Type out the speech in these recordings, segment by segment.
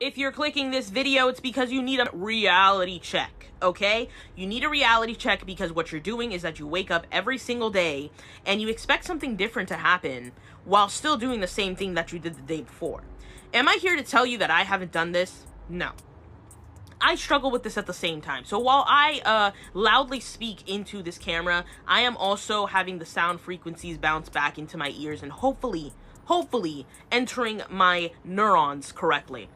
If you're clicking this video, it's because you need a reality check, okay? You need a reality check because what you're doing is that you wake up every single day and you expect something different to happen while still doing the same thing that you did the day before. Am I here to tell you that I haven't done this? No. I struggle with this at the same time. So while I loudly speak into this camera, I am also having the sound frequencies bounce back into my ears and hopefully entering my neurons correctly.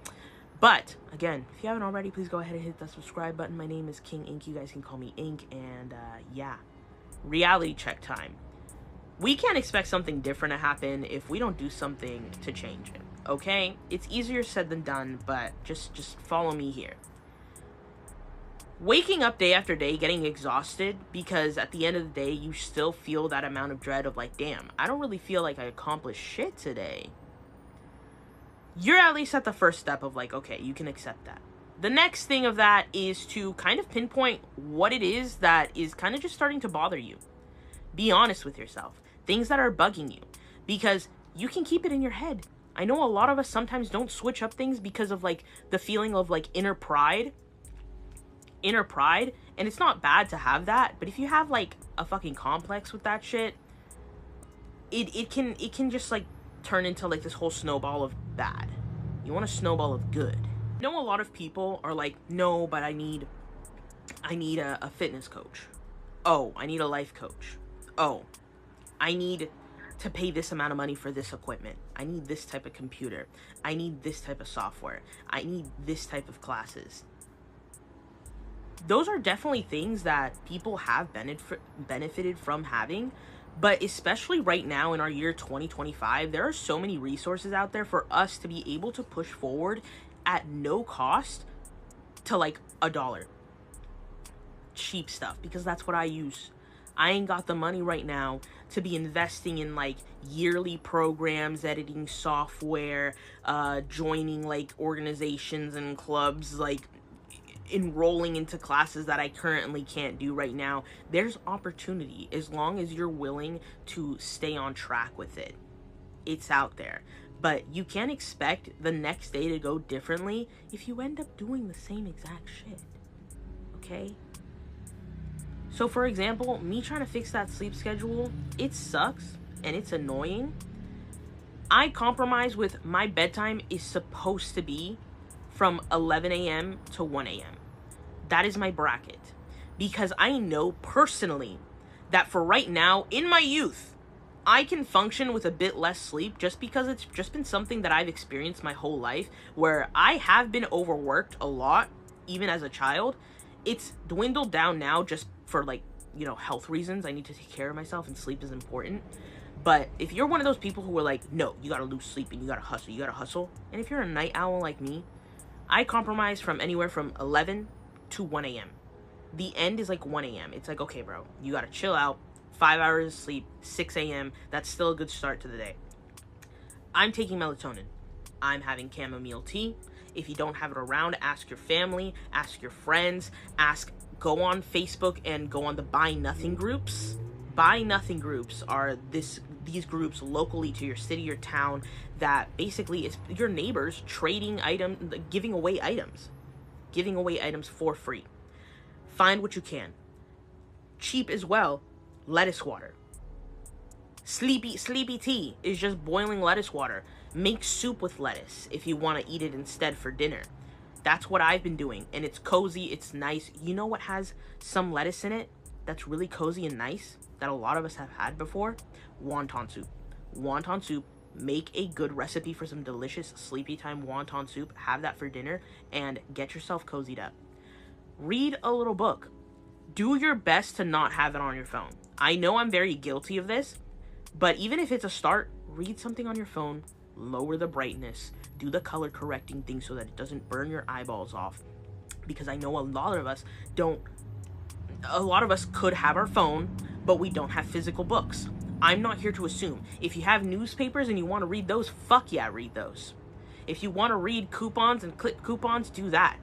But, again, if you haven't already, please go ahead and hit that subscribe button. My name is King Ink. You guys can call me Ink. And, yeah. Reality check time. We can't expect something different to happen if we don't do something to change it. Okay? It's easier said than done, but just follow me here. Waking up day after day, getting exhausted, because at the end of the day, you still feel that amount of dread of like, damn, I don't really feel like I accomplished shit today. You're at least at the first step of like, okay, you can accept that. The next thing of that is to kind of pinpoint what it is that is kind of just starting to bother you. Be honest with yourself. Things that are bugging you. Because you can keep it in your head. I know a lot of us sometimes don't switch up things because of like the feeling of like inner pride. And it's not bad to have that, but if you have like a fucking complex with that shit, it can just like turn into like this whole snowball of bad. You want a snowball of good. I know a lot of people are like, no, but I need a fitness coach. Oh, I need a life coach. Oh, I need to pay this amount of money for this equipment. I need this type of computer. I need this type of software. I need this type of classes. Those are definitely things that people have benefited from having, but especially right now in our year 2025, there are so many resources out there for us to be able to push forward at no cost to like $1. Cheap stuff, because that's what I use. I ain't got the money right now to be investing in like yearly programs, editing software, joining like organizations and clubs, like enrolling into classes that I currently can't do right now. There's opportunity as long as you're willing to stay on track with it. It's out there. But you can't expect the next day to go differently if you end up doing the same exact shit. Okay? So for example, me trying to fix that sleep schedule, it sucks and it's annoying. I compromise with my bedtime is supposed to be from 11 a.m. to 1 a.m. That is my bracket. Because I know personally that for right now, in my youth, I can function with a bit less sleep just because it's just been something that I've experienced my whole life, where I have been overworked a lot, even as a child. It's dwindled down now just for like, you know, health reasons. I need to take care of myself and sleep is important. But if you're one of those people who are like, no, you gotta lose sleep and you gotta hustle. And if you're a night owl like me, I compromise from anywhere from 11 to 1 a.m. The end is like 1 a.m. It's like, okay, bro, you gotta chill out. 5 hours of sleep, 6 a.m. That's still a good start to the day. I'm taking melatonin. I'm having chamomile tea. If you don't have it around, ask your family, ask your friends, go on Facebook and go on the Buy Nothing groups. Buy Nothing groups are these groups locally to your city or town that basically is your neighbors trading items, giving away items for free. Find what you can. Cheap as well, lettuce water. Sleepy tea is just boiling lettuce water. Make soup with lettuce if you want to eat it instead for dinner. That's what I've been doing, and it's cozy, it's nice. You know what has some lettuce in it that's really cozy and nice that a lot of us have had before? Wonton soup. Wonton soup. Make a good recipe for some delicious sleepy time wonton soup. Have that for dinner and get yourself cozied up. Read a little book. Do your best to not have it on your phone. I know I'm very guilty of this, but even if it's a start, read something on your phone, lower the brightness, do the color correcting thing so that it doesn't burn your eyeballs off. Because I know a lot of us could have our phone, but we don't have physical books. I'm not here to assume. If you have newspapers and you want to read those, fuck yeah, read those. If you want to read coupons and clip coupons, do that.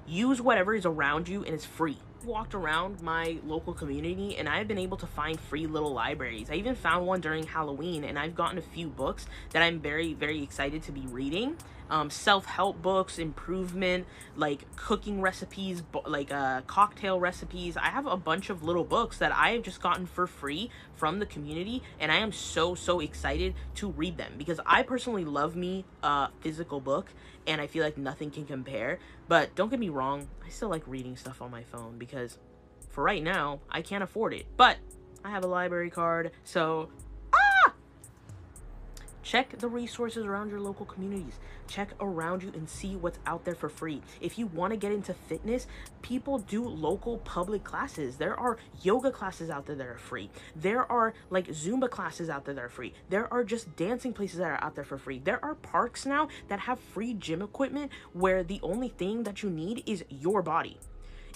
Use whatever is around you and it's free. I've walked around my local community and I've been able to find free little libraries. I even found one during Halloween and I've gotten a few books that I'm very, very excited to be reading. self-help books, improvement, like cooking recipes, like cocktail recipes. I have a bunch of little books that I have just gotten for free from the community, and I am so excited to read them because I personally love me a physical book, and I feel like nothing can compare. But don't get me wrong, I still like reading stuff on my phone because for right now I can't afford it, but I have a library card, so check the resources around your local communities. Check around you and see what's out there for free. If you want to get into fitness, people do local public classes. There are yoga classes out there that are free. There are like Zumba classes out there that are free. There are just dancing places that are out there for free. There are parks now that have free gym equipment where the only thing that you need is your body.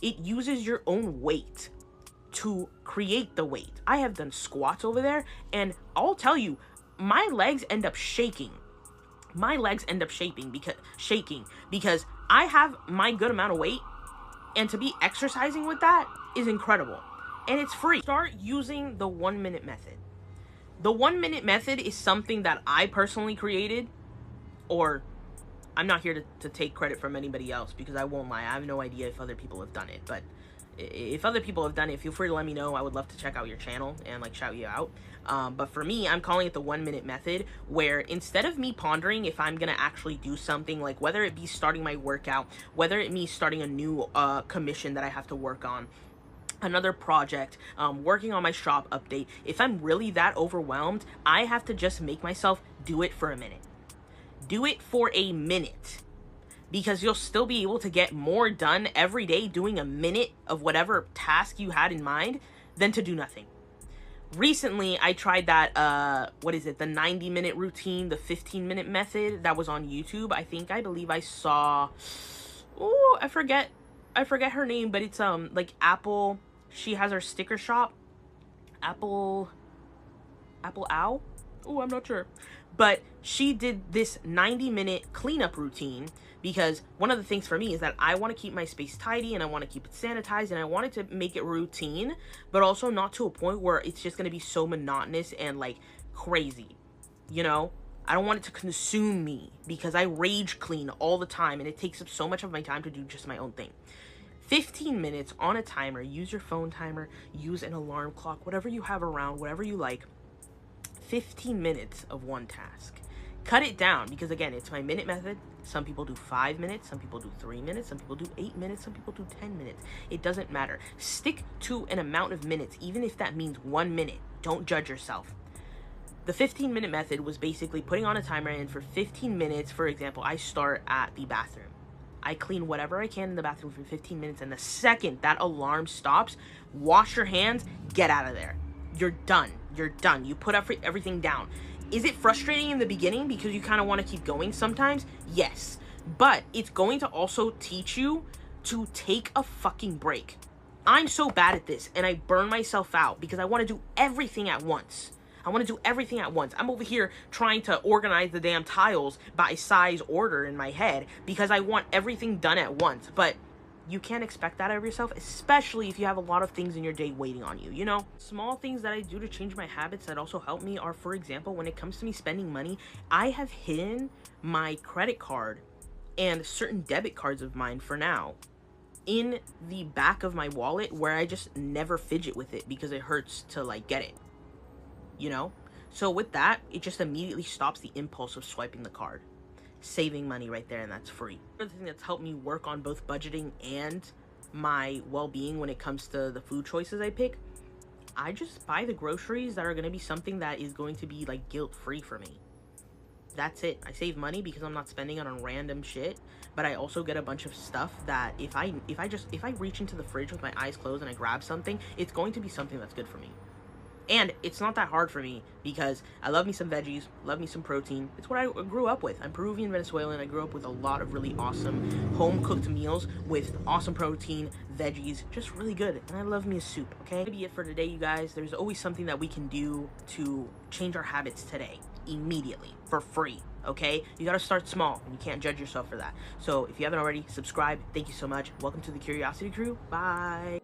It uses your own weight to create the weight. I have done squats over there, and I'll tell you, my legs end up shaking. My legs end up shaking because I have my good amount of weight, and to be exercising with that is incredible. And it's free. Start using the 1 minute method. The 1 minute method is something that I personally created, or I'm not here to take credit from anybody else because I won't lie. I have no idea if other people have done it, but if other people have done it, feel free to let me know. I would love to check out your channel and like shout you out. But for me, I'm calling it the 1 minute method, where instead of me pondering if I'm gonna actually do something, like whether it be starting my workout, whether it be starting a new commission that I have to work on, another project, working on my shop update, if I'm really that overwhelmed, I have to just make myself do it for a minute. Do it for a minute. Because you'll still be able to get more done every day doing a minute of whatever task you had in mind than to do nothing. Recently, I tried that, the 90-minute routine, the 15-minute method that was on YouTube. I believe I saw, I forget her name, but it's, like Apple, she has her sticker shop, Apple Ow? I'm not sure. But she did this 90-minute cleanup routine because one of the things for me is that I want to keep my space tidy and I want to keep it sanitized and I wanted to make it routine, but also not to a point where it's just going to be so monotonous and like crazy, you know? I don't want it to consume me because I rage clean all the time and it takes up so much of my time to do just my own thing. 15 minutes on a timer, use your phone timer, use an alarm clock, whatever you have around, whatever you like. 15 minutes of one task. Cut it down because again, it's my minute method. Some people do 5 minutes, some people do 3 minutes, some people do 8 minutes, some people do 10 minutes. It doesn't matter. Stick to an amount of minutes, even if that means 1 minute. Don't judge yourself. The 15-minute method was basically putting on a timer, and for 15 minutes, for example, I start at the bathroom. I clean whatever I can in the bathroom for 15 minutes, and the second that alarm stops, wash your hands, get out of there. You're done. You're done. You put everything down. Is it frustrating in the beginning because you kind of want to keep going sometimes? Yes. But it's going to also teach you to take a fucking break. I'm so bad at this, and I burn myself out because I want to do everything at once. I'm over here trying to organize the damn tiles by size order in my head because I want everything done at once. But you can't expect that of yourself, especially if you have a lot of things in your day waiting on you, you know? Small things that I do to change my habits that also help me are, for example, when it comes to me spending money, I have hidden my credit card and certain debit cards of mine for now in the back of my wallet where I just never fidget with it because it hurts to like get it, you know? So with that, it just immediately stops the impulse of swiping the card. Saving money right there, and that's free. Another thing that's helped me work on both budgeting and my well-being when it comes to the food choices I pick, I just buy the groceries that are going to be something that is going to be like guilt-free for me. That's it. I save money because I'm not spending it on random shit, but I also get a bunch of stuff that if I reach into the fridge with my eyes closed and I grab something, it's going to be something that's good for me. And it's not that hard for me because I love me some veggies, love me some protein. It's what I grew up with. I'm Peruvian Venezuelan. I grew up with a lot of really awesome home-cooked meals with awesome protein, veggies, just really good. And I love me a soup, okay? That'll be it for today, you guys. There's always something that we can do to change our habits today, immediately, for free, okay? You gotta start small, and you can't judge yourself for that. So if you haven't already, subscribe. Thank you so much. Welcome to the Curiosity Crew. Bye.